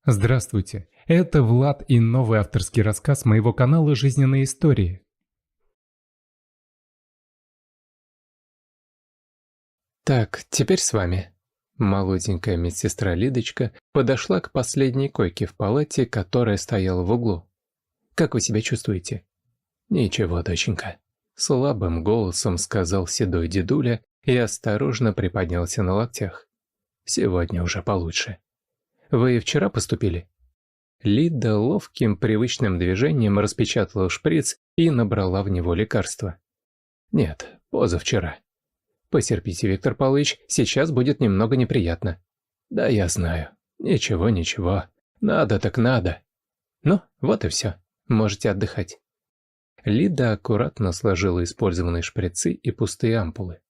Здравствуйте, это Влад и новый авторский рассказ моего канала «Жизненные истории». Так, теперь с вами. Молоденькая медсестра Лидочка подошла к последней койке в палате, которая стояла в углу. «Как вы себя чувствуете?» «Ничего, доченька», — слабым голосом сказал седой дедуля и осторожно приподнялся на локтях. «Сегодня уже получше. Вы вчера поступили?» Лида ловким привычным движением распечатала шприц и набрала в него лекарство. «Нет, позавчера». «Потерпите, Виктор Павлович, сейчас будет немного неприятно». «Да я знаю. Ничего, ничего. Надо так надо». «Ну, вот и все. Можете отдыхать». Лида аккуратно сложила использованные шприцы и пустые ампулы.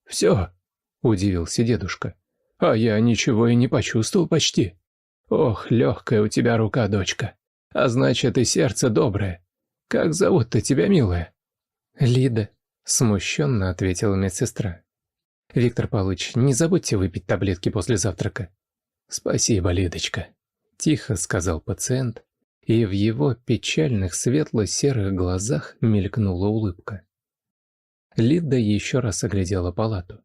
«Все?» – удивился дедушка. «А я ничего и не почувствовал почти. Ох, легкая у тебя рука, дочка. А значит, и сердце доброе. Как зовут-то тебя, милая?» «Лида», – смущенно ответила медсестра. «Виктор Павлович, не забудьте выпить таблетки после завтрака». «Спасибо, Лидочка», – тихо сказал пациент, и в его печальных светло-серых глазах мелькнула улыбка. Лида еще раз оглядела палату.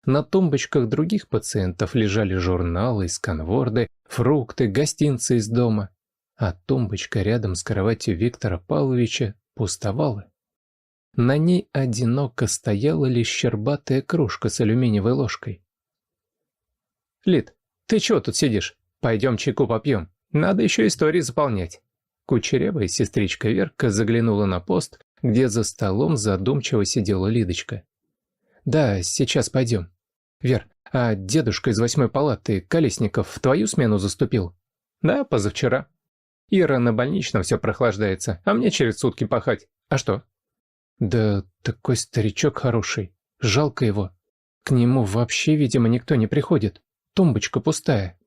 На тумбочках других пациентов лежали журналы, сканворды, фрукты, гостинцы из дома, а тумбочка рядом с кроватью Виктора Павловича пустовала. На ней одиноко стояла лишь щербатая кружка с алюминиевой ложкой. «Лид, ты чего тут сидишь? Пойдем чайку попьем. Надо еще истории заполнять». Кучерявая сестричка Верка заглянула на пост, где за столом задумчиво сидела Лидочка. «Да, сейчас пойдем. Вер, а дедушка из 8-й палаты, Колесников, в твою смену заступил?» «Да, позавчера. Ира на больничном все прохлаждается, а мне через сутки пахать. А что?» «Да такой старичок хороший. Жалко его. К нему вообще, видимо, никто не приходит. Тумбочка пустая».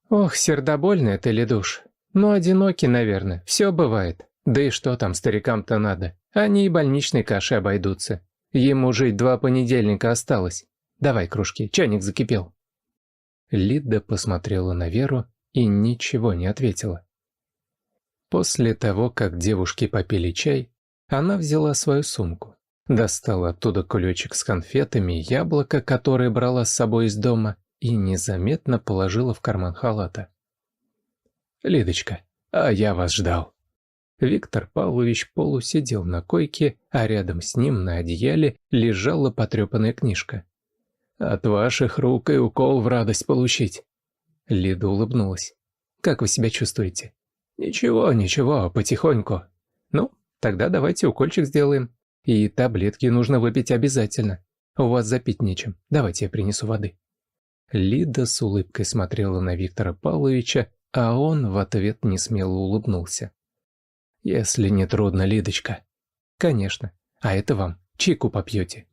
«Ох, сердобольная ты, Ледуш. Ну, одинокий, наверное. Все бывает. Да и что там старикам-то надо? Они и больничной кашей обойдутся. Ему жить 2 понедельника осталось. Давай кружки, чайник закипел». Лида посмотрела на Веру и ничего не ответила. После того, как девушки попили чай, она взяла свою сумку, достала оттуда кулечек с конфетами и яблоко, которое брала с собой из дома, и незаметно положила в карман халата. «Лидочка, а я вас ждал». Виктор Павлович полусидел на койке, а рядом с ним на одеяле лежала потрепанная книжка. «От ваших рук и укол в радость получить». Лида улыбнулась. «Как вы себя чувствуете?» «Ничего, ничего, потихоньку». «Ну, тогда давайте укольчик сделаем. И таблетки нужно выпить обязательно. У вас запить нечем. Давайте я принесу воды». Лида с улыбкой смотрела на Виктора Павловича, а он в ответ несмело улыбнулся. «Если не трудно, Лидочка». «Конечно. А это вам. Чайку попьете».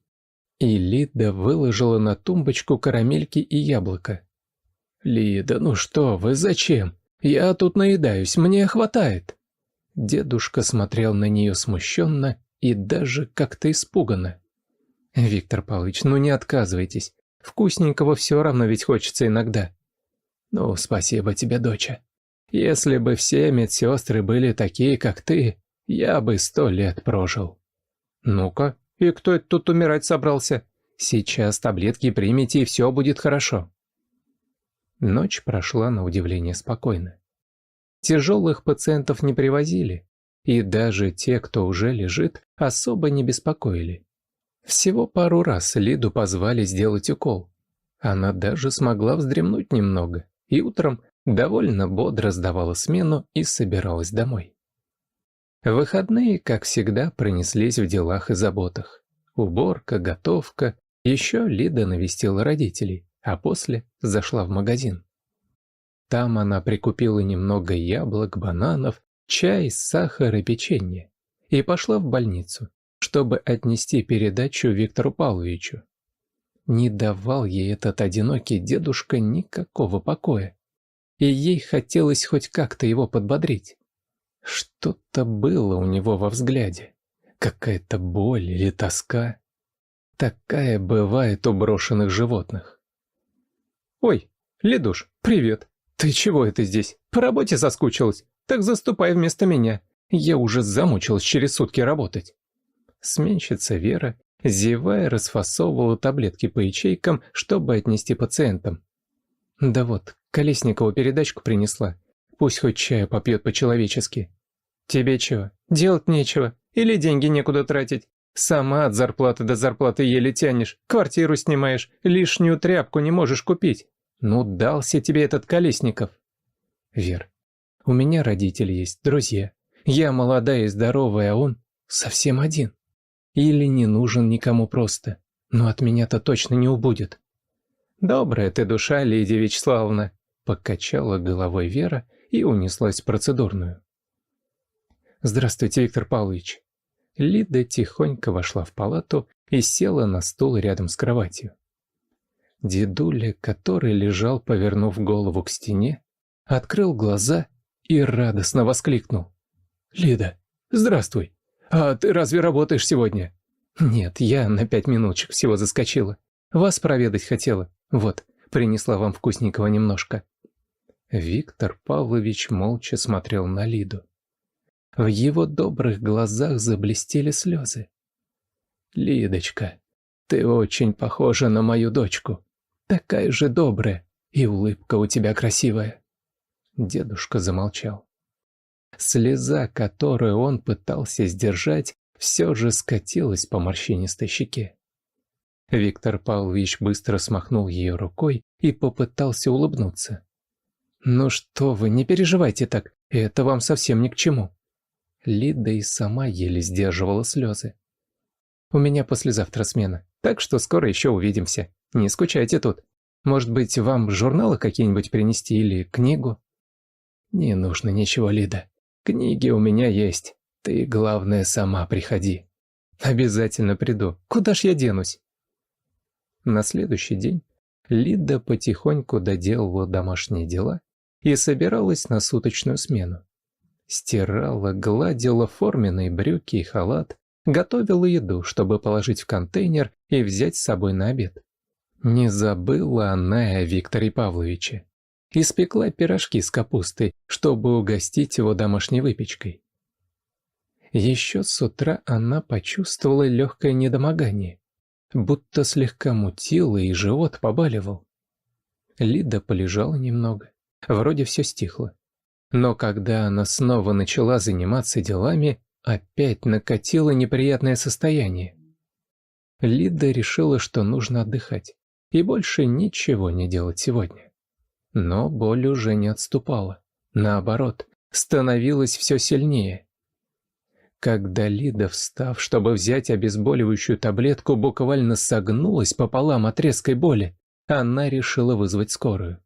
И Лида выложила на тумбочку карамельки и яблоко. «Лида, ну что вы, зачем? Я тут наедаюсь, мне хватает». Дедушка смотрел на нее смущенно и даже как-то испуганно. «Виктор Павлович, ну не отказывайтесь. Вкусненького все равно ведь хочется иногда». «Ну, спасибо тебе, доча. Если бы все медсестры были такие, как ты, я бы 100 лет прожил». «Ну-ка, и кто это тут умирать собрался? Сейчас таблетки примите, и все будет хорошо». Ночь прошла на удивление спокойно. Тяжелых пациентов не привозили, и даже те, кто уже лежит, особо не беспокоили. Всего пару раз Лиду позвали сделать укол. Она даже смогла вздремнуть немного, и утром довольно бодро сдавала смену и собиралась домой. Выходные, как всегда, пронеслись в делах и заботах. Уборка, готовка, еще Лида навестила родителей, а после зашла в магазин. Там она прикупила немного яблок, бананов, чай, сахар и печенье и пошла в больницу, чтобы отнести передачу Виктору Павловичу. Не давал ей этот одинокий дедушка никакого покоя, и ей хотелось хоть как-то его подбодрить. Что-то было у него во взгляде, какая-то боль или тоска. Такая бывает у брошенных животных. «Ой, Ледуш, привет! «Ты чего это здесь? По работе соскучилась? Так заступай вместо меня. Я уже замучилась через сутки работать». Сменщица Вера, зевая, расфасовывала таблетки по ячейкам, чтобы отнести пациентам. «Да вот, Колесникову передачку принесла. Пусть хоть чаю попьет по-человечески». «Тебе чего? Делать нечего? Или деньги некуда тратить? Сама от зарплаты до зарплаты еле тянешь, квартиру снимаешь, лишнюю тряпку не можешь купить. Ну, дался тебе этот Колесников». «Вер, у меня родители есть, друзья. Я молодая и здоровая, а он совсем один. Или не нужен никому просто. Но от меня-то точно не убудет». «Добрая ты душа, Лидия Вячеславовна», — покачала головой Вера и унеслась в процедурную. «Здравствуйте, Виктор Павлович». Лида тихонько вошла в палату и села на стул рядом с кроватью. Дедуля, который лежал, повернув голову к стене, открыл глаза и радостно воскликнул. «Лида, здравствуй! А ты разве работаешь сегодня?» «Нет, я на 5 минуточек всего заскочила. Вас проведать хотела. Вот, принесла вам вкусненького немножко». Виктор Павлович молча смотрел на Лиду. В его добрых глазах заблестели слезы. «Лидочка, ты очень похожа на мою дочку. Такая же добрая, и улыбка у тебя красивая». Дедушка замолчал. Слеза, которую он пытался сдержать, все же скатилась по морщинистой щеке. Виктор Павлович быстро смахнул ее рукой и попытался улыбнуться. «Ну что вы, не переживайте так, это вам совсем ни к чему». Лида и сама еле сдерживала слезы. «У меня послезавтра смена, так что скоро еще увидимся. Не скучайте тут. Может быть, вам журналы какие-нибудь принести или книгу?» «Не нужно ничего, Лида. Книги у меня есть. Ты, главное, сама приходи». «Обязательно приду. Куда ж я денусь?» На следующий день Лида потихоньку доделала домашние дела и собиралась на суточную смену. Стирала, гладила форменные брюки и халат, готовила еду, чтобы положить в контейнер и взять с собой на обед. Не забыла она и о Викторе Павловиче. Испекла пирожки с капустой, чтобы угостить его домашней выпечкой. Еще с утра она почувствовала легкое недомогание, будто слегка мутило и живот побаливал. Лида полежала немного, вроде все стихло. Но когда она снова начала заниматься делами, опять накатило неприятное состояние. Лида решила, что нужно отдыхать и больше ничего не делать сегодня. Но боль уже не отступала. Наоборот, становилась все сильнее. Когда Лида, встав, чтобы взять обезболивающую таблетку, буквально согнулась пополам от резкой боли, она решила вызвать скорую.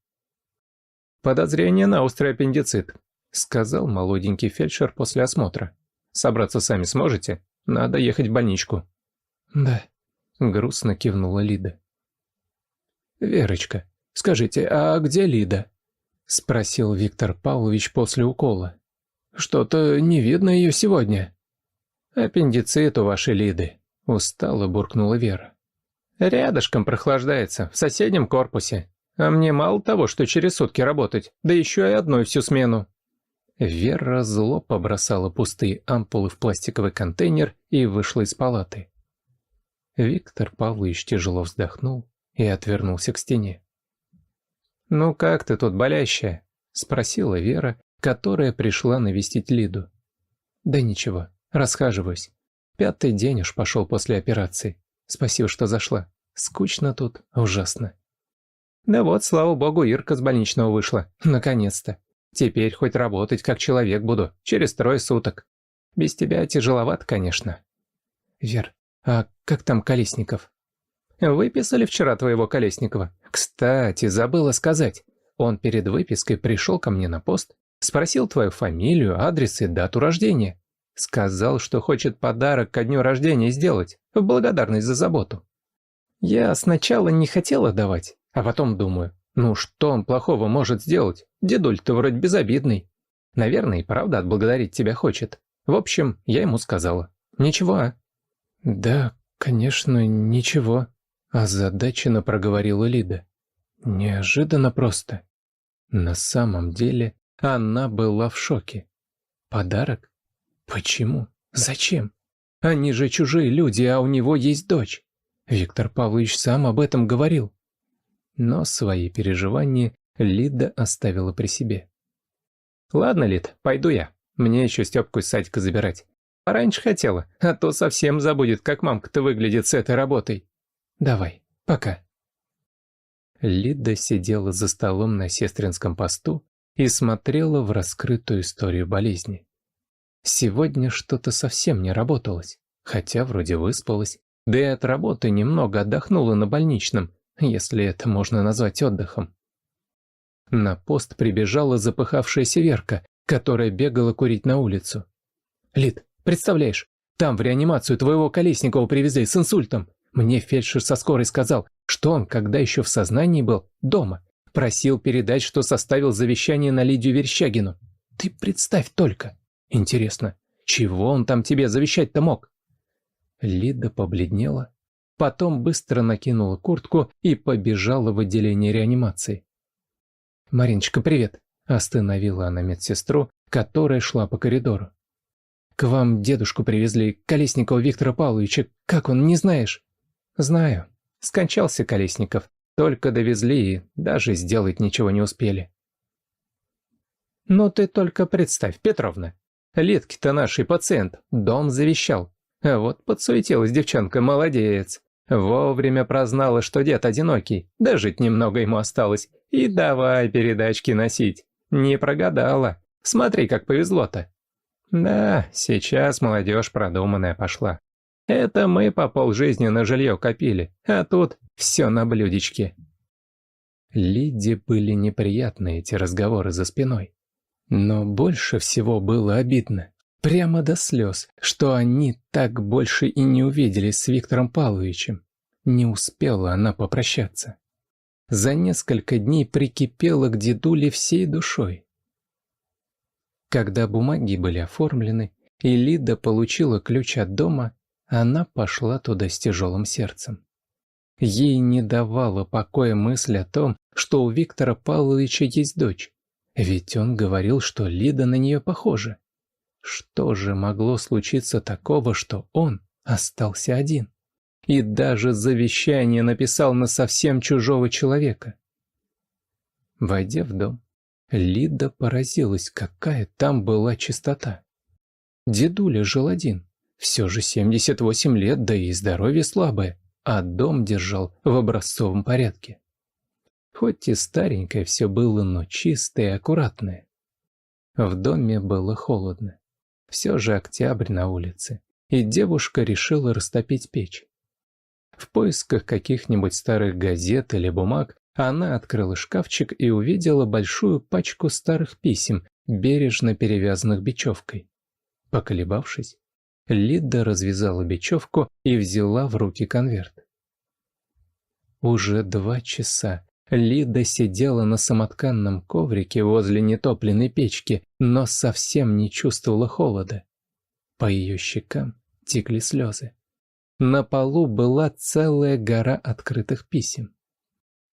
«Подозрение на острый аппендицит», — сказал молоденький фельдшер после осмотра. «Собраться сами сможете? Надо ехать в больничку». «Да», — грустно кивнула Лида. «Верочка, скажите, а где Лида?» — спросил Виктор Павлович после укола. «Что-то не видно ее сегодня». «Аппендицит у вашей Лиды», — устало буркнула Вера. «Рядышком прохлаждается, в соседнем корпусе. А мне мало того, что через сутки работать, да еще и одной всю смену». Вера зло побросала пустые ампулы в пластиковый контейнер и вышла из палаты. Виктор Павлович тяжело вздохнул и отвернулся к стене. «Ну как ты тут, болящая?» — спросила Вера, которая пришла навестить Лиду. «Да ничего, расхаживаюсь. 5-й день уж пошел после операции. Спасибо, что зашла. Скучно тут, ужасно». «Да вот, слава богу, Ирка с больничного вышла. Наконец-то. Теперь хоть работать как человек буду, через 3 суток. Без тебя тяжеловато, конечно». «Вер, а как там Колесников?» «Выписали вчера твоего Колесникова. Кстати, забыла сказать. Он перед выпиской пришел ко мне на пост, спросил твою фамилию, адрес и дату рождения. Сказал, что хочет подарок ко дню рождения сделать, в благодарность за заботу. Я сначала не хотела давать, а потом думаю, ну что он плохого может сделать? Дедуль-то вроде безобидный. Наверное, и правда отблагодарить тебя хочет. В общем, я ему сказала. Ничего, а?» «Да, конечно, ничего», — озадаченно проговорила Лида. «Неожиданно просто». На самом деле она была в шоке. Подарок? Почему? Зачем? Они же чужие люди, а у него есть дочь. Виктор Павлович сам об этом говорил. Но свои переживания Лида оставила при себе. «Ладно, Лид, пойду я. Мне еще Степку из садика забирать. Пораньше хотела, а то совсем забудет, как мамка-то выглядит с этой работой. Давай, пока». Лида сидела за столом на сестринском посту и смотрела в раскрытую историю болезни. Сегодня что-то совсем не работалось, хотя вроде выспалась, да и от работы немного отдохнула на больничном, если это можно назвать отдыхом. На пост прибежала запыхавшаяся Верка, которая бегала курить на улицу. «Лид, представляешь, там в реанимацию твоего Колесникова привезли с инсультом. Мне фельдшер со скорой сказал, что он, когда еще в сознании был, дома, просил передать, что составил завещание на Лидию Верещагину. Ты представь только. Интересно, чего он там тебе завещать-то мог?» Лида побледнела, потом быстро накинула куртку и побежала в отделение реанимации. «Мариночка, привет!» – остановила она медсестру, которая шла по коридору. «К вам дедушку привезли, Колесникова Виктора Павловича. Как он, не знаешь?» «Знаю. Скончался Колесников. Только довезли и даже сделать ничего не успели». «Ну ты только представь, Петровна. Лидке-то нашей пациент дом завещал. А вот подсуетилась девчонка, молодец. Вовремя прознала, что дед одинокий, да жить немного ему осталось. И давай передачки носить. Не прогадала. Смотри, как повезло-то». «Да, сейчас молодежь продуманная пошла. Это мы по полжизни на жилье копили, а тут все на блюдечке». Лиде были неприятны эти разговоры за спиной. Но больше всего было обидно, прямо до слез, что они так больше и не увиделись с Виктором Павловичем. Не успела она попрощаться. За несколько дней прикипела к дедуле всей душой. Когда бумаги были оформлены, и Лида получила ключ от дома, она пошла туда с тяжелым сердцем. Ей не давала покоя мысль о том, что у Виктора Павловича есть дочь, ведь он говорил, что Лида на нее похожа. Что же могло случиться такого, что он остался один? И даже завещание написал на совсем чужого человека. Войдя в дом, Лида поразилась, какая там была чистота. Дедуля жил один, все же 78 лет, да и здоровье слабое, а дом держал в образцовом порядке. Хоть и старенькое все было, но чистое и аккуратное. В доме было холодно. Все же октябрь на улице, и девушка решила растопить печь. В поисках каких-нибудь старых газет или бумаг она открыла шкафчик и увидела большую пачку старых писем, бережно перевязанных бечевкой. Поколебавшись, Лида развязала бечевку и взяла в руки конверт. Уже 2 часа Лида сидела на самотканном коврике возле нетопленной печки, но совсем не чувствовала холода. По ее щекам текли слезы. На полу была целая гора открытых писем.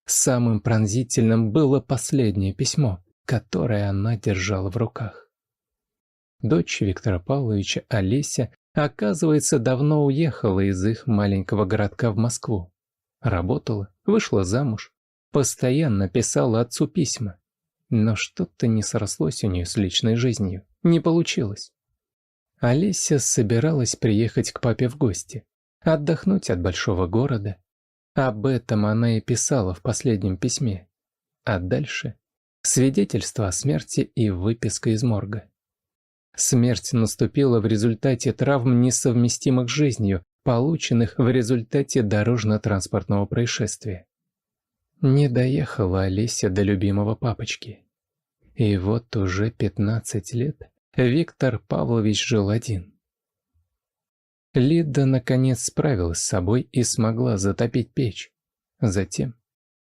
Самым пронзительным было последнее письмо, которое она держала в руках. Дочь Виктора Павловича, Олеся, оказывается, давно уехала из их маленького городка в Москву. Работала, вышла замуж, постоянно писала отцу письма. Но что-то не срослось у нее с личной жизнью, не получилось. Олеся собиралась приехать к папе в гости, отдохнуть от большого города. Об этом она и писала в последнем письме. А дальше свидетельство о смерти и выписка из морга. Смерть наступила в результате травм, несовместимых с жизнью, полученных в результате дорожно-транспортного происшествия. Не доехала Олеся до любимого папочки. И вот уже 15 лет Виктор Павлович жил один. Лида наконец справилась с собой и смогла затопить печь. Затем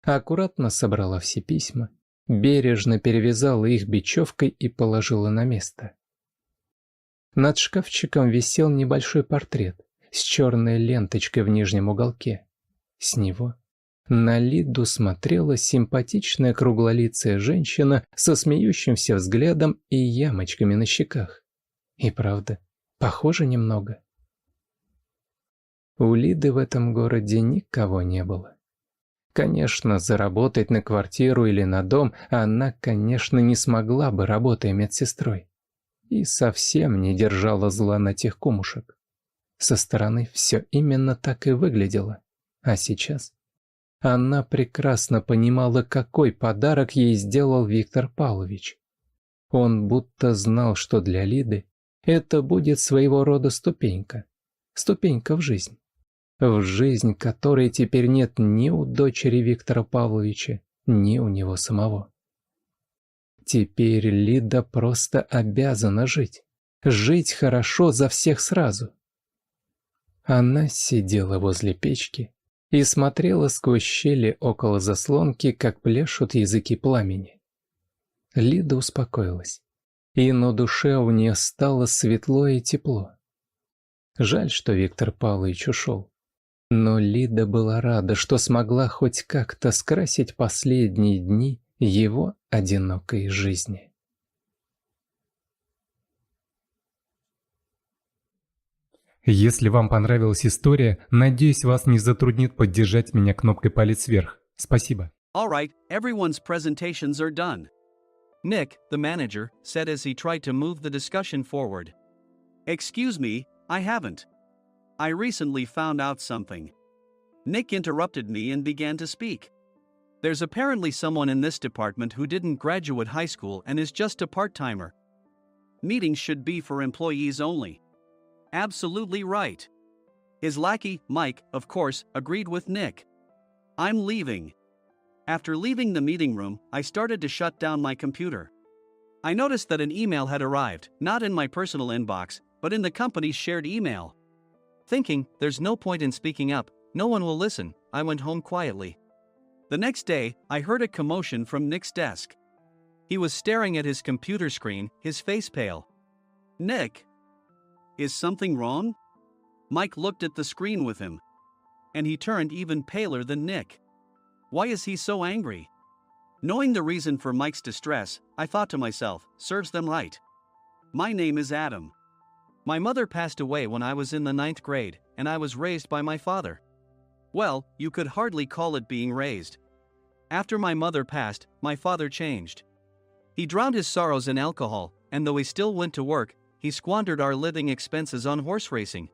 аккуратно собрала все письма, бережно перевязала их бечевкой и положила на место. Над шкафчиком висел небольшой портрет с черной ленточкой в нижнем уголке. С него На Лиду смотрела симпатичная круглолицая женщина со смеющимся взглядом и ямочками на щеках. И правда, похоже немного. У Лиды в этом городе никого не было. Конечно, заработать на квартиру или на дом она, конечно, не смогла бы, работая медсестрой. И совсем не держала зла на тех кумушек. Со стороны все именно так и выглядело. А сейчас она прекрасно понимала, какой подарок ей сделал Виктор Павлович. Он будто знал, что для Лиды это будет своего рода ступенька. Ступенька в жизнь. В жизнь, которой теперь нет ни у дочери Виктора Павловича, ни у него самого. Теперь Лида просто обязана жить. Жить хорошо за всех сразу. Она сидела возле печки и смотрела сквозь щели около заслонки, как пляшут языки пламени. Лида успокоилась, и на душе у нее стало светло и тепло. Жаль, что Виктор Павлович ушел. Но Лида была рада, что смогла хоть как-то скрасить последние дни его одинокой жизни. Если вам понравилась история, надеюсь, вас не затруднит поддержать меня кнопкой палец вверх. Спасибо. All right, everyone's presentations are done. Nick, the manager, said as he tried to move the discussion forward. Excuse me, I haven't. I recently found out something. Nick interrupted me and began to speak. There's apparently someone in this department who didn't graduate high school and is just a part-timer. Meetings should be for employees only. Absolutely right. His lackey, Mike, of course, agreed with Nick. I'm leaving. After leaving the meeting room, I started to shut down my computer. I noticed that an email had arrived, not in my personal inbox, but in the company's shared email. Thinking, there's no point in speaking up, no one will listen, I went home quietly. The next day, I heard a commotion from Nick's desk. He was staring at his computer screen, his face pale. Nick? Is something wrong? Mike looked at the screen with him. And he turned even paler than Nick. Why is he so angry? Knowing the reason for Mike's distress, I thought to myself, serves them right. My name is Adam. My mother passed away when I was in the 9th grade, and I was raised by my father. Well, you could hardly call it being raised. After my mother passed, my father changed. He drowned his sorrows in alcohol, and though he still went to work, he squandered our living expenses on horse racing.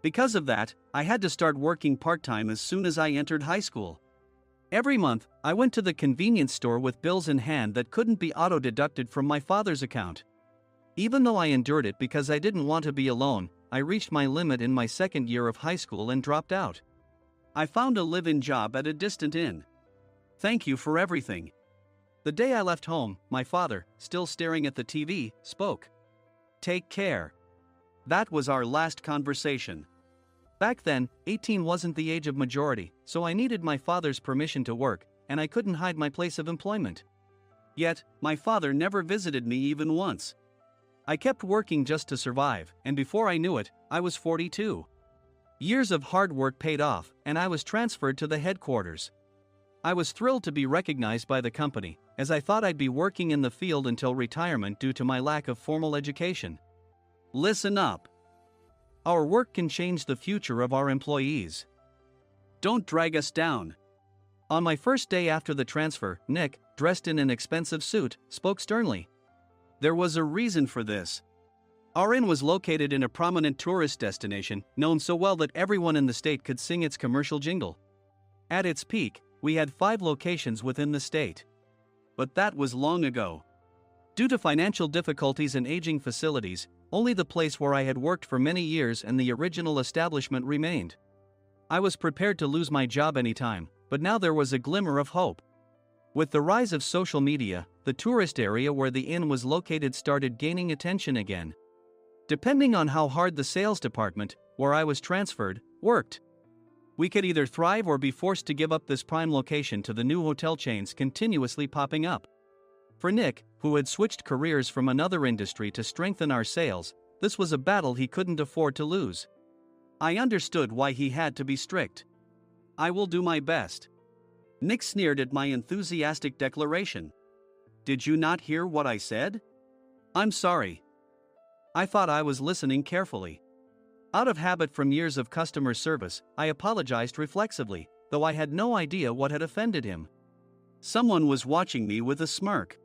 Because of that, I had to start working part-time as soon as I entered high school. Every month, I went to the convenience store with bills in hand that couldn't be auto-deducted from my father's account. Even though I endured it because I didn't want to be alone, I reached my limit in my second year of high school and dropped out. I found a live-in job at a distant inn. Thank you for everything. The day I left home, my father, still staring at the TV, spoke. Take care. That was our last conversation. Back then, 18 wasn't the age of majority, so I needed my father's permission to work, and I couldn't hide my place of employment. Yet, my father never visited me even once. I kept working just to survive, and before I knew it, I was 42. Years of hard work paid off, and I was transferred to the headquarters. I was thrilled to be recognized by the company, as I thought I'd be working in the field until retirement due to my lack of formal education. Listen up. Our work can change the future of our employees. Don't drag us down. On my first day after the transfer, Nick, dressed in an expensive suit, spoke sternly. There was a reason for this. Our inn was located in a prominent tourist destination, known so well that everyone in the state could sing its commercial jingle. At its peak, we had 5 locations within the state. But that was long ago. Due to financial difficulties and aging facilities, only the place where I had worked for many years and the original establishment remained. I was prepared to lose my job anytime, but now there was a glimmer of hope. With the rise of social media, the tourist area where the inn was located started gaining attention again. Depending on how hard the sales department, where I was transferred, worked, we could either thrive or be forced to give up this prime location to the new hotel chains continuously popping up. For Nick, who had switched careers from another industry to strengthen our sales, this was a battle he couldn't afford to lose. I understood why he had to be strict. I will do my best. Nick sneered at my enthusiastic declaration. Did you not hear what I said? I'm sorry. I thought I was listening carefully. Out of habit from years of customer service, I apologized reflexively, though I had no idea what had offended him. Someone was watching me with a smirk.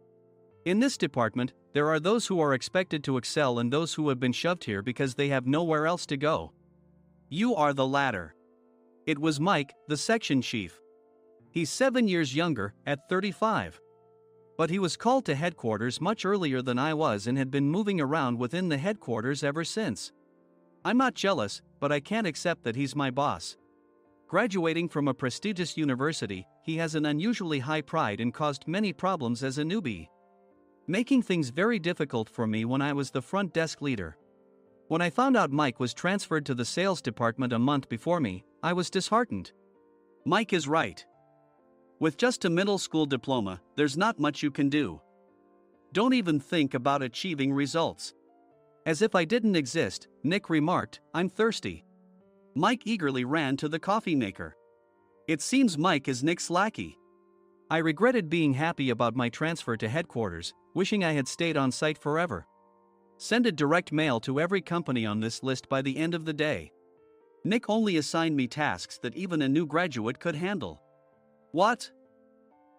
In this department, there are those who are expected to excel and those who have been shoved here because they have nowhere else to go. You are the latter. It was Mike, the section chief. He's 7 years younger, at 35. But he was called to headquarters much earlier than I was and had been moving around within the headquarters ever since. I'm not jealous, but I can't accept that he's my boss. Graduating from a prestigious university, he has an unusually high pride and caused many problems as a newbie, making things very difficult for me when I was the front desk leader. When I found out Mike was transferred to the sales department a month before me, I was disheartened. Mike is right. With just a middle school diploma, there's not much you can do. Don't even think about achieving results. As if I didn't exist, Nick remarked, I'm thirsty. Mike eagerly ran to the coffee maker. It seems Mike is Nick's lackey. I regretted being happy about my transfer to headquarters, wishing I had stayed on site forever. Send a direct mail to every company on this list by the end of the day. Nick only assigned me tasks that even a new graduate could handle. What?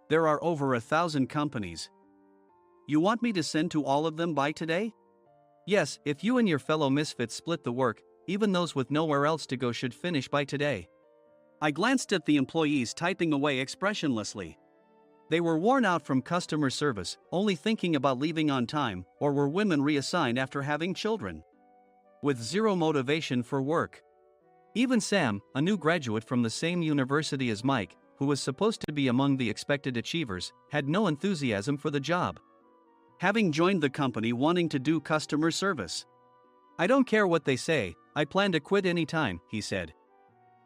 There are over 1,000 companies. You want me to send to all of them by today? Yes, if you and your fellow misfits split the work, even those with nowhere else to go should finish by today. I glanced at the employees typing away expressionlessly. They were worn out from customer service, only thinking about leaving on time, or were women reassigned after having children, with zero motivation for work. Even Sam, a new graduate from the same university as Mike, who was supposed to be among the expected achievers, had no enthusiasm for the job, having joined the company wanting to do customer service. I don't care what they say, I plan to quit any time, he said.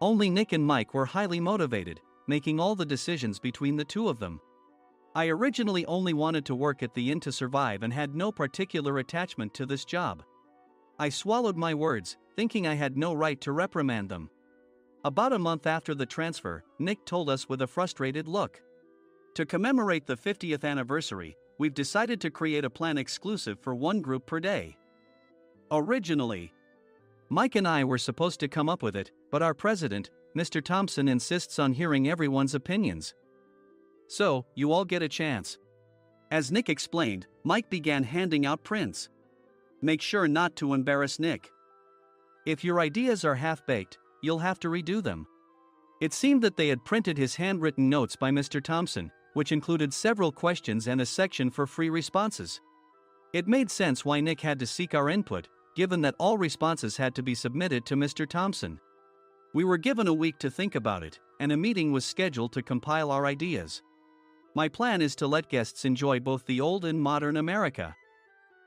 Only Nick and Mike were highly motivated, making all the decisions between the two of them. I originally only wanted to work at the inn to survive and had no particular attachment to this job. I swallowed my words, thinking I had no right to reprimand them. About a month after the transfer, Nick told us with a frustrated look. To commemorate the 50th anniversary, we've decided to create a plan exclusive for one group per day. Originally, Mike and I were supposed to come up with it, but our president, Mr. Thompson, insists on hearing everyone's opinions. So, you all get a chance. As Nick explained, Mike began handing out prints. Make sure not to embarrass Nick. If your ideas are half-baked, you'll have to redo them. It seemed that they had printed his handwritten notes by Mr. Thompson, which included several questions and a section for free responses. It made sense why Nick had to seek our input, given that all responses had to be submitted to Mr. Thompson. We were given a week to think about it, and a meeting was scheduled to compile our ideas. My plan is to let guests enjoy both the old and modern America.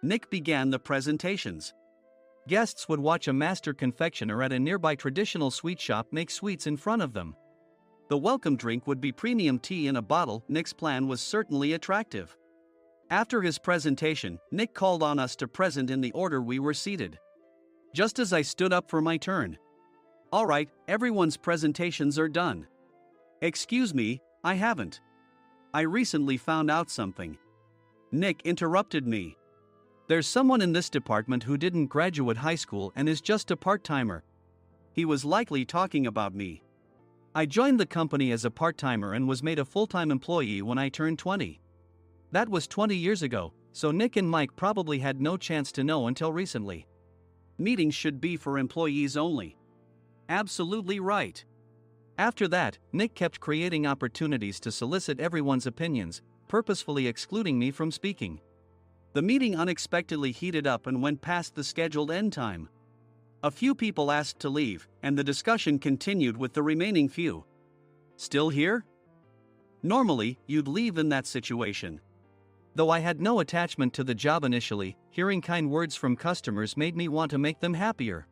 Nick began the presentations. Guests would watch a master confectioner at a nearby traditional sweet shop make sweets in front of them. The welcome drink would be premium tea in a bottle. Nick's plan was certainly attractive. After his presentation, Nick called on us to present in the order we were seated. Just as I stood up for my turn. All right, everyone's presentations are done. Excuse me, I haven't. I recently found out something. Nick interrupted me. There's someone in this department who didn't graduate high school and is just a part-timer. He was likely talking about me. I joined the company as a part-timer and was made a full-time employee when I turned 20. That was 20 years ago, so Nick and Mike probably had no chance to know until recently. Meetings should be for employees only. Absolutely right. After that, Nick kept creating opportunities to solicit everyone's opinions, purposefully excluding me from speaking. The meeting unexpectedly heated up and went past the scheduled end time. A few people asked to leave, and the discussion continued with the remaining few. Still here? Normally, you'd leave in that situation. Though I had no attachment to the job initially, hearing kind words from customers made me want to make them happier.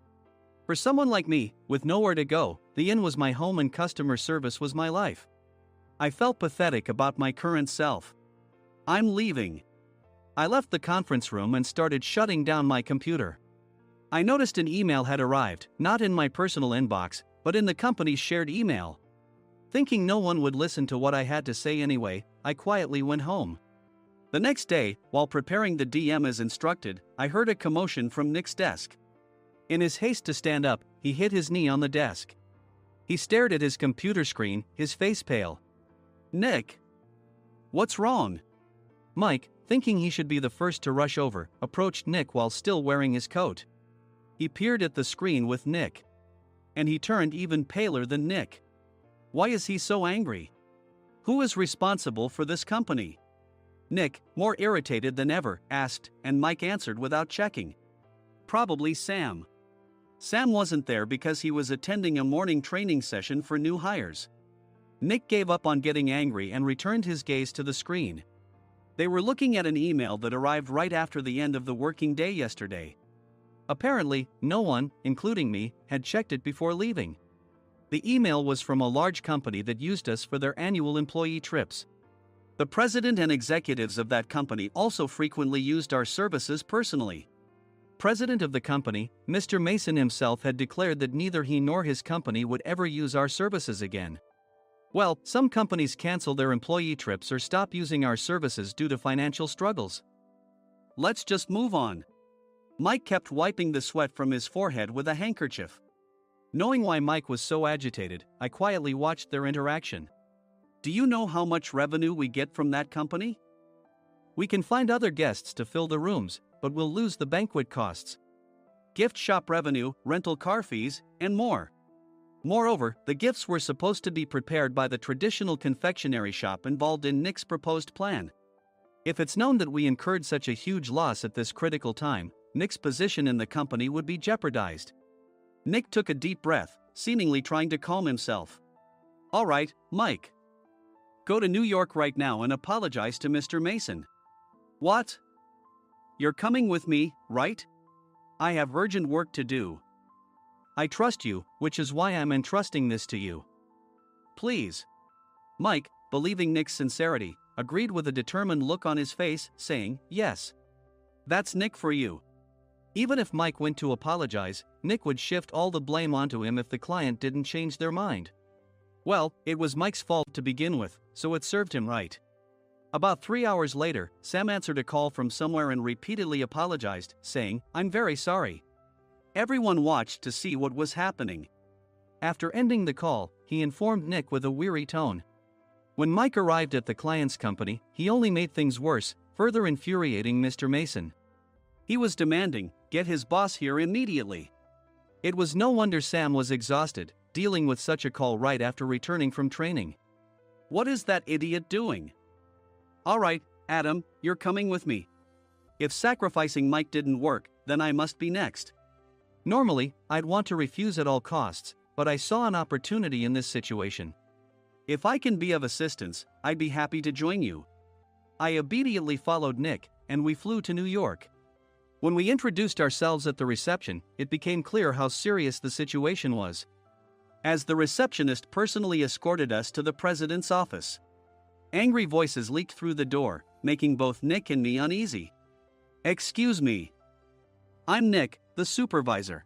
For someone like me, with nowhere to go, the inn was my home and customer service was my life. I felt pathetic about my current self. I'm leaving. I left the conference room and started shutting down my computer. I noticed an email had arrived, not in my personal inbox, but in the company's shared email. Thinking no one would listen to what I had to say anyway, I quietly went home. The next day, while preparing the DM as instructed, I heard a commotion from Nick's desk. In his haste to stand up, he hit his knee on the desk. He stared at his computer screen, his face pale. "Nick? What's wrong?" Mike, thinking he should be the first to rush over, approached Nick while still wearing his coat. He peered at the screen with Nick. And he turned even paler than Nick. Why is he so angry? Who is responsible for this company? Nick, more irritated than ever, asked, and Mike answered without checking. Probably Sam. Sam wasn't there because he was attending a morning training session for new hires. Nick gave up on getting angry and returned his gaze to the screen. They were looking at an email that arrived right after the end of the working day yesterday. Apparently, no one, including me, had checked it before leaving. The email was from a large company that used us for their annual employee trips. The president and executives of that company also frequently used our services personally. President of the company, Mr. Mason himself, had declared that neither he nor his company would ever use our services again. Well, some companies cancel their employee trips or stop using our services due to financial struggles. Let's just move on. Mike kept wiping the sweat from his forehead with a handkerchief. Knowing why Mike was so agitated, I quietly watched their interaction. Do you know how much revenue we get from that company? We can find other guests to fill the rooms, but we'll lose the banquet costs, gift shop revenue, rental car fees, and more. Moreover, the gifts were supposed to be prepared by the traditional confectionery shop involved in Nick's proposed plan. If it's known that we incurred such a huge loss at this critical time, Nick's position in the company would be jeopardized. Nick took a deep breath, seemingly trying to calm himself. All right, Mike. Go to New York right now and apologize to Mr. Mason. What? You're coming with me, right? I have urgent work to do. I trust you, which is why I'm entrusting this to you. Please. Mike, believing Nick's sincerity, agreed with a determined look on his face, saying, yes. That's Nick for you. Even if Mike went to apologize, Nick would shift all the blame onto him if the client didn't change their mind. Well, it was Mike's fault to begin with, so it served him right. About 3 hours later, Sam answered a call from somewhere and repeatedly apologized, saying, I'm very sorry. Everyone watched to see what was happening. After ending the call, he informed Nick with a weary tone. When Mike arrived at the client's company, he only made things worse, further infuriating Mr. Mason. He was demanding, get his boss here immediately. It was no wonder Sam was exhausted, dealing with such a call right after returning from training. What is that idiot doing? All right, Adam, you're coming with me. If sacrificing Mike didn't work, then I must be next. Normally, I'd want to refuse at all costs, but I saw an opportunity in this situation. If I can be of assistance, I'd be happy to join you. I obediently followed Nick, and we flew to New York. When we introduced ourselves at the reception, it became clear how serious the situation was, as the receptionist personally escorted us to the president's office. Angry voices leaked through the door, making both Nick and me uneasy. Excuse me. I'm Nick, the supervisor.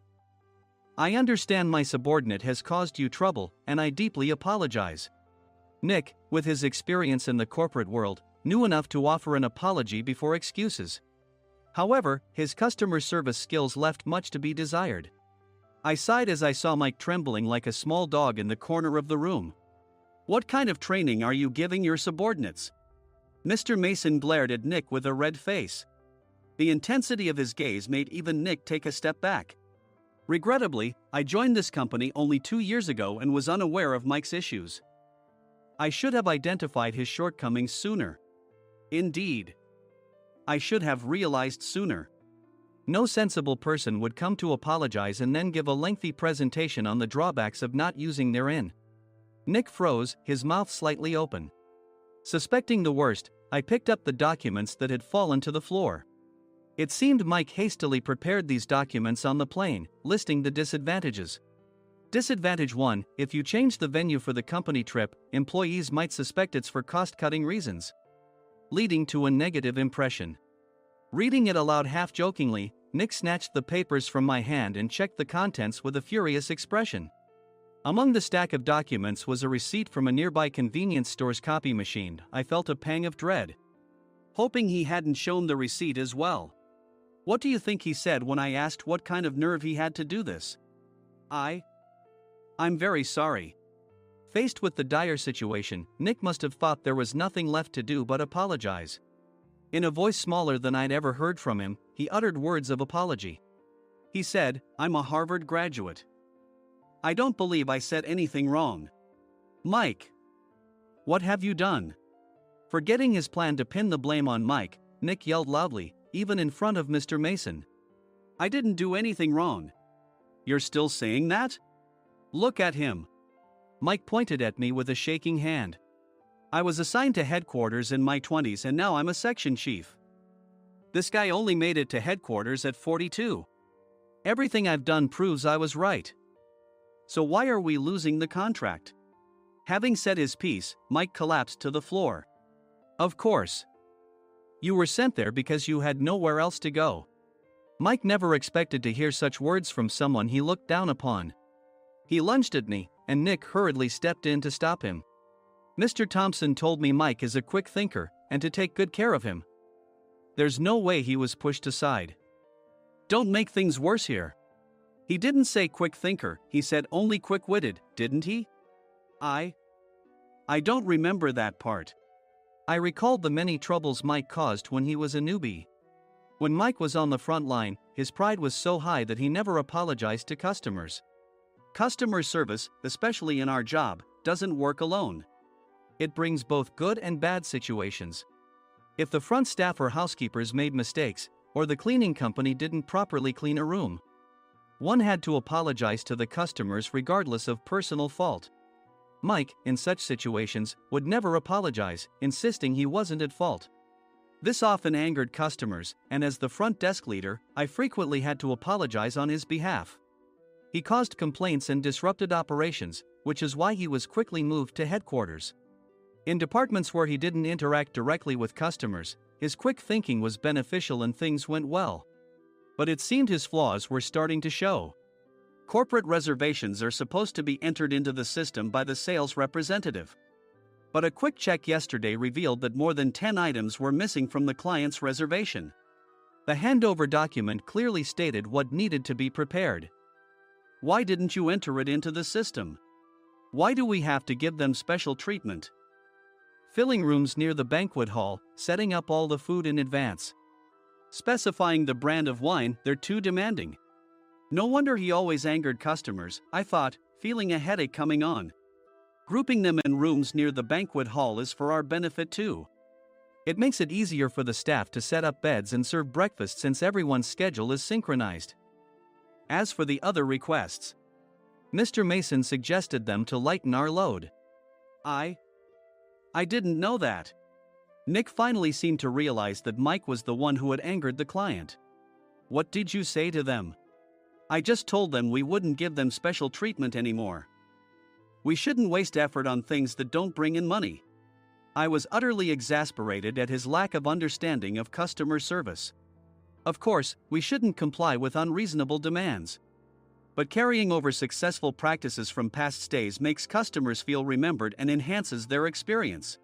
I understand my subordinate has caused you trouble, and I deeply apologize. Nick, with his experience in the corporate world, knew enough to offer an apology before excuses. However, his customer service skills left much to be desired. I sighed as I saw Mike trembling like a small dog in the corner of the room. What kind of training are you giving your subordinates? Mr. Mason glared at Nick with a red face. The intensity of his gaze made even Nick take a step back. Regrettably, I joined this company only 2 years ago and was unaware of Mike's issues. I should have identified his shortcomings sooner. Indeed. I should have realized sooner. No sensible person would come to apologize and then give a lengthy presentation on the drawbacks of not using their inn. Nick froze, his mouth slightly open. Suspecting the worst, I picked up the documents that had fallen to the floor. It seemed Mike hastily prepared these documents on the plane, listing the disadvantages. Disadvantage 1, if you change the venue for the company trip, employees might suspect it's for cost-cutting reasons, leading to a negative impression. Reading it aloud half-jokingly, Nick snatched the papers from my hand and checked the contents with a furious expression. Among the stack of documents was a receipt from a nearby convenience store's copy machine. I felt a pang of dread, hoping he hadn't shown the receipt as well. What do you think he said when I asked what kind of nerve he had to do this? I'm very sorry. Faced with the dire situation, Nick must have thought there was nothing left to do but apologize. In a voice smaller than I'd ever heard from him, he uttered words of apology. He said, "I'm a Harvard graduate. I don't believe I said anything wrong." Mike! What have you done? Forgetting his plan to pin the blame on Mike, Nick yelled loudly, even in front of Mr. Mason. "I didn't do anything wrong." "You're still saying that? Look at him." Mike pointed at me with a shaking hand. "I was assigned to headquarters in my 20s and now I'm a section chief. This guy only made it to headquarters at 42. Everything I've done proves I was right. So why are we losing the contract?" Having said his piece, Mike collapsed to the floor. "Of course. You were sent there because you had nowhere else to go." Mike never expected to hear such words from someone he looked down upon. He lunged at me, and Nick hurriedly stepped in to stop him. "Mr. Thompson told me Mike is a quick thinker, and to take good care of him." There's no way he was pushed aside. "Don't make things worse here. He didn't say quick thinker, he said only quick-witted, didn't he?" I don't remember that part. I recalled the many troubles Mike caused when he was a newbie. When Mike was on the front line, his pride was so high that he never apologized to customers. Customer service, especially in our job, doesn't work alone. It brings both good and bad situations. If the front staff or housekeepers made mistakes, or the cleaning company didn't properly clean a room, one had to apologize to the customers regardless of personal fault. Mike, in such situations, would never apologize, insisting he wasn't at fault. This often angered customers, and as the front desk leader, I frequently had to apologize on his behalf. He caused complaints and disrupted operations, which is why he was quickly moved to headquarters. In departments where he didn't interact directly with customers, his quick thinking was beneficial and things went well. But it seemed his flaws were starting to show. Corporate reservations are supposed to be entered into the system by the sales representative. But a quick check yesterday revealed that more than 10 items were missing from the client's reservation. The handover document clearly stated what needed to be prepared. Why didn't you enter it into the system? Why do we have to give them special treatment? Filling rooms near the banquet hall, setting up all the food in advance. Specifying the brand of wine, they're too demanding. No wonder he always angered customers, I thought, feeling a headache coming on. Grouping them in rooms near the banquet hall is for our benefit too. It makes it easier for the staff to set up beds and serve breakfast since everyone's schedule is synchronized. As for the other requests, Mr. Mason suggested them to lighten our load. I didn't know that. Nick finally seemed to realize that Mike was the one who had angered the client. What did you say to them? I just told them we wouldn't give them special treatment anymore. We shouldn't waste effort on things that don't bring in money. I was utterly exasperated at his lack of understanding of customer service. Of course, we shouldn't comply with unreasonable demands. But carrying over successful practices from past stays makes customers feel remembered and enhances their experience.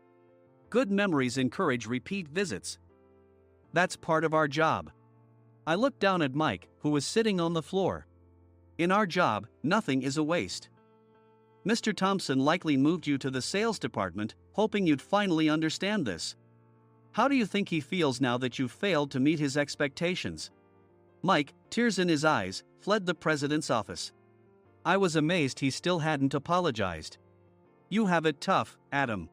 Good memories encourage repeat visits. That's part of our job. I looked down at Mike, who was sitting on the floor. In our job, nothing is a waste. Mr. Thompson likely moved you to the sales department, hoping you'd finally understand this. How do you think he feels now that you've failed to meet his expectations? Mike, tears in his eyes, fled the president's office. I was amazed he still hadn't apologized. You have it tough, Adam.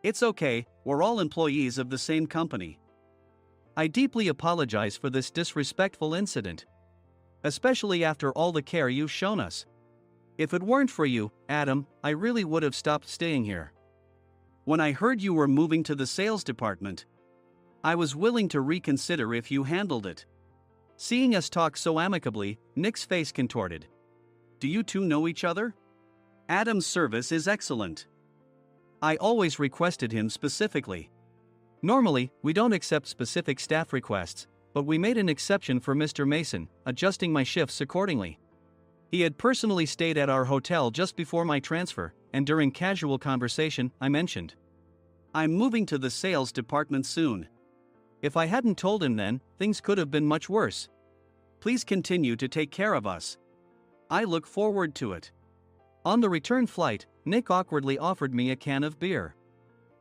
It's okay, we're all employees of the same company. I deeply apologize for this disrespectful incident. Especially after all the care you've shown us. If it weren't for you, Adam, I really would have stopped staying here. When I heard you were moving to the sales department, I was willing to reconsider if you handled it. Seeing us talk so amicably, Nick's face contorted. Do you two know each other? Adam's service is excellent. I always requested him specifically. Normally, we don't accept specific staff requests, but we made an exception for Mr. Mason, adjusting my shifts accordingly. He had personally stayed at our hotel just before my transfer, and during casual conversation, I mentioned, "I'm moving to the sales department soon." If I hadn't told him then, things could have been much worse. "Please continue to take care of us. I look forward to it." On the return flight, Nick awkwardly offered me a can of beer.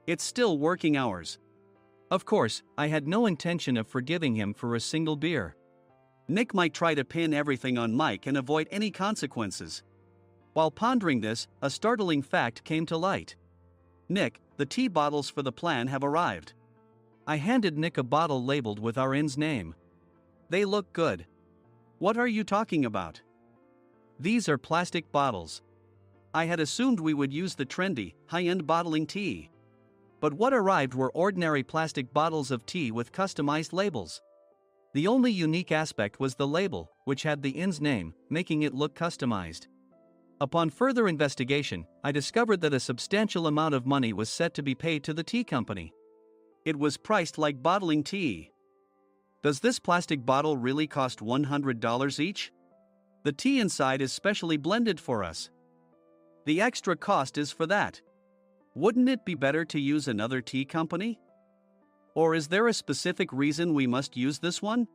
It's still working hours. Of course, I had no intention of forgiving him for a single beer. Nick might try to pin everything on Mike and avoid any consequences. While pondering this, a startling fact came to light. "Nick, the tea bottles for the plan have arrived." I handed Nick a bottle labeled with our inn's name. "They look good." "What are you talking about?" "These are plastic bottles. I had assumed we would use the trendy, high-end bottling tea. But what arrived were ordinary plastic bottles of tea with customized labels. The only unique aspect was the label, which had the inn's name, making it look customized. Upon further investigation, I discovered that a substantial amount of money was set to be paid to the tea company. It was priced like bottling tea. Does this plastic bottle really cost $100 each? The tea inside is specially blended for us. The extra cost is for that. Wouldn't it be better to use another tea company? Or is there a specific reason we must use this one?"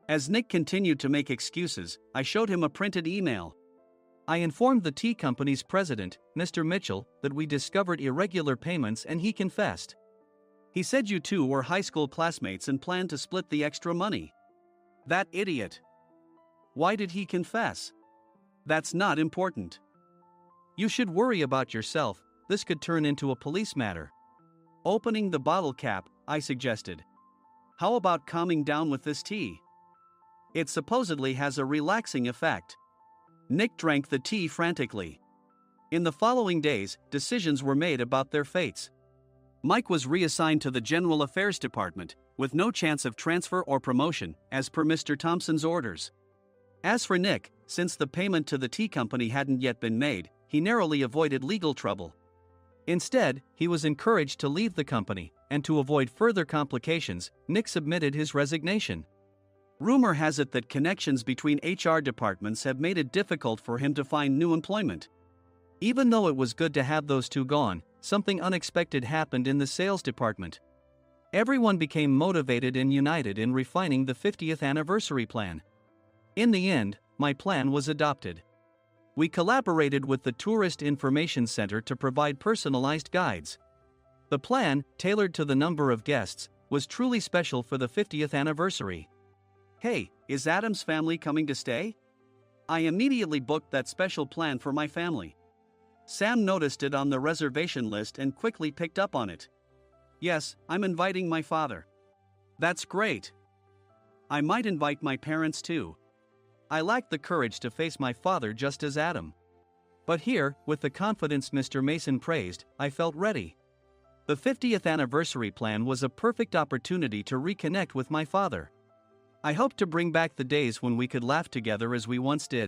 As Nick continued to make excuses, I showed him a printed email. I informed the tea company's president, Mr. Mitchell, that we discovered irregular payments and he confessed. He said you two were high school classmates and planned to split the extra money. That idiot. Why did he confess? That's not important. You should worry about yourself, this could turn into a police matter. Opening the bottle cap, I suggested. How about calming down with this tea? It supposedly has a relaxing effect. Nick drank the tea frantically. In the following days, decisions were made about their fates. Mike was reassigned to the General Affairs Department, with no chance of transfer or promotion, as per Mr. Thompson's orders. As for Nick, since the payment to the tea company hadn't yet been made, he narrowly avoided legal trouble. Instead, he was encouraged to leave the company, and to avoid further complications, Nick submitted his resignation. Rumor has it that connections between HR departments have made it difficult for him to find new employment. Even though it was good to have those two gone, something unexpected happened in the sales department. Everyone became motivated and united in refining the 50th anniversary plan. In the end, my plan was adopted. We collaborated with the Tourist Information Center to provide personalized guides. The plan, tailored to the number of guests, was truly special for the 50th anniversary. "Hey, is Adam's family coming to stay?" I immediately booked that special plan for my family. Sam noticed it on the reservation list and quickly picked up on it. "Yes, I'm inviting my father." "That's great. I might invite my parents too." I lacked the courage to face my father just as Adam. But here, with the confidence Mr. Mason praised, I felt ready. The 50th anniversary plan was a perfect opportunity to reconnect with my father. I hoped to bring back the days when we could laugh together as we once did.